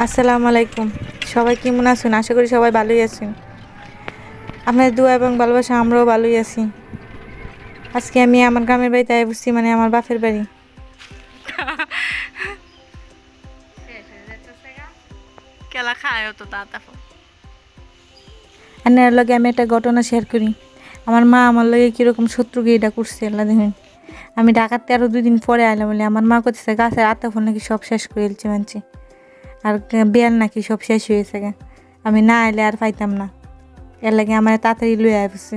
আসসালামু আলাইকুম। সবাই কেমন আছেন? আশা করি সবাই ভালোই আছেন। আপনাদের দোয়া এবং ভালোবাসা আমরাও ভালোই আছি। আজকে আমি আমার গ্রামের বাড়িতে বসছি, মানে আমার বাপের বাড়ি। কেলা খায় তো তাতাফো আর এর লগে আমি একটা ঘটনা শেয়ার করি। আমার মা আমার লগে কীরকম শত্রুগিরিটা করছে আল্লাহ দেখুন। আমি ঢাকাতে আরও 2 দিন পরে আইলাম বলে আমার মা করতেছে গাছের আতা ফল নাকি সব শেষ করে এলছে মানছে, আর বেল নাকি সব শেষ হয়েছে গা। আমি না এলে আর পাইতাম না, এর লাগে আমার তাড়াতাড়ি লইয়া আসছে।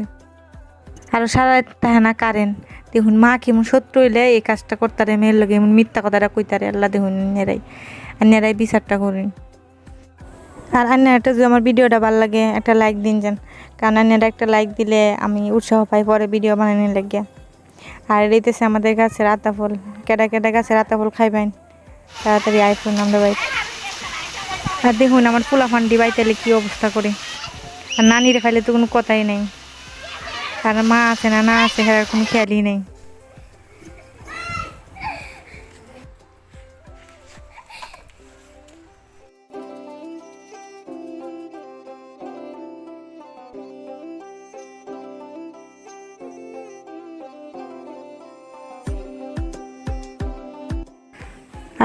আরও সারা রাত থাকে না কারেন্ট। দেখুন মা কেমন শত্রু হইলে এই কাজটা করতারে, মেয়ের লগে এমন মিথ্যা কথাটা কইতারে। আল্লাহ দেখুন নেরাই বিচারটা করেন। আর একটা যদি আমার ভিডিওটা ভালো লাগে একটা লাইক দিন যান, কারণ আন্যারা একটা লাইক দিলে আমি উৎসাহ পাই পরে ভিডিও বানানোর লাগিয়া। আর এইতেছে আমাদের গাছের আতা ফল। কেডা কেডা গাছের আতা ফল খাইবেন তাড়াতাড়ি আইফোন আমরা বাই। আর দেখুন আমার পোলা ফান্ডি বাইতালে কী অবস্থা করে। আর নানিরে খাইলে তো কোনো কথাই নেই, আর মা আছে না আছে হেরার কোনো খেয়ালই নেই।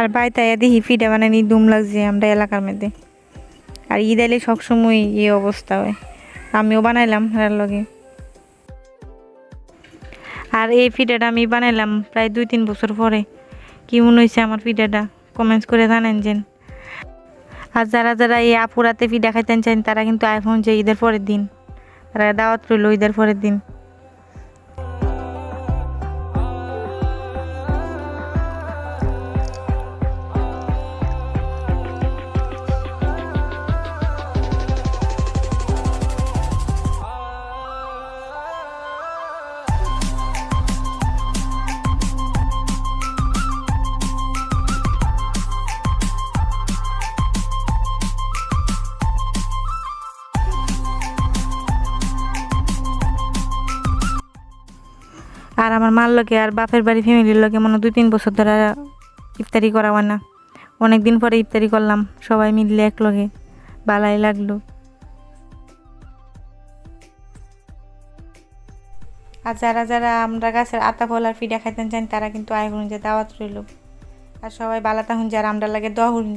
আর বাড়িতে দেখি ফিডা বানানি দুম লাগছে আমরা এলাকার মধ্যে। আর ঈদ আইলে সবসময় এই অবস্থা হয়, আমিও বানাইলাম হেরার লগে। আর এই ফিডাটা আমি বানাইলাম প্রায় 2-3 বছর পরে। কেমন হয়েছে আমার ফিডাটা কমেন্টস করে জানেন যেন। আর যারা যারা এই আপুরাতে ফিডা খাইতেন চান তারা কিন্তু আইফোন যে ঈদের পরের দিন, তারা দাওয়াত রইল ঈদের পরের দিন। আর আমার মার লগে আর বাপের বাড়ি ফ্যামিলির লগে মনে 2-3 বছর ধরে ইফতারি করা হয় না। অনেক দিন পরে ইফতারি করলাম সবাই মিললে এক লগে, ভালাই লাগলো। আর যারা যারা আমরা গাছের আতা ফল আর ফিডা খাইতেন চান তারা কিন্তু আয় করুন যে দাওয়াত রইল। আর সবাই বালা থাকুন যারা আমরা লাগে দোয়া করুন।